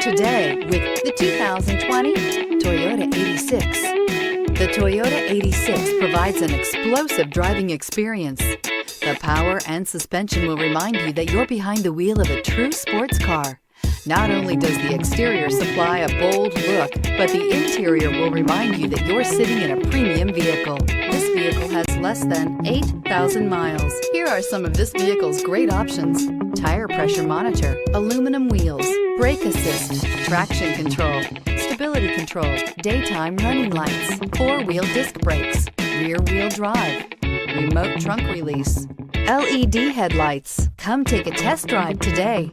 today with the 2020 Toyota 86. The Toyota 86 provides an explosive driving experience. The power and suspension will remind you that you're behind the wheel of a true sports car. Not only does the exterior supply a bold look, but the interior will remind you that you're sitting in a premium vehicle. This vehicle has less than 8,000 miles. Here are some of this vehicle's great options: tire pressure monitor, aluminum wheels, brake assist, traction control, stability control, daytime running lights, four-wheel disc brakes, rear-wheel drive, remote trunk release, LED headlights. Come take a test drive today.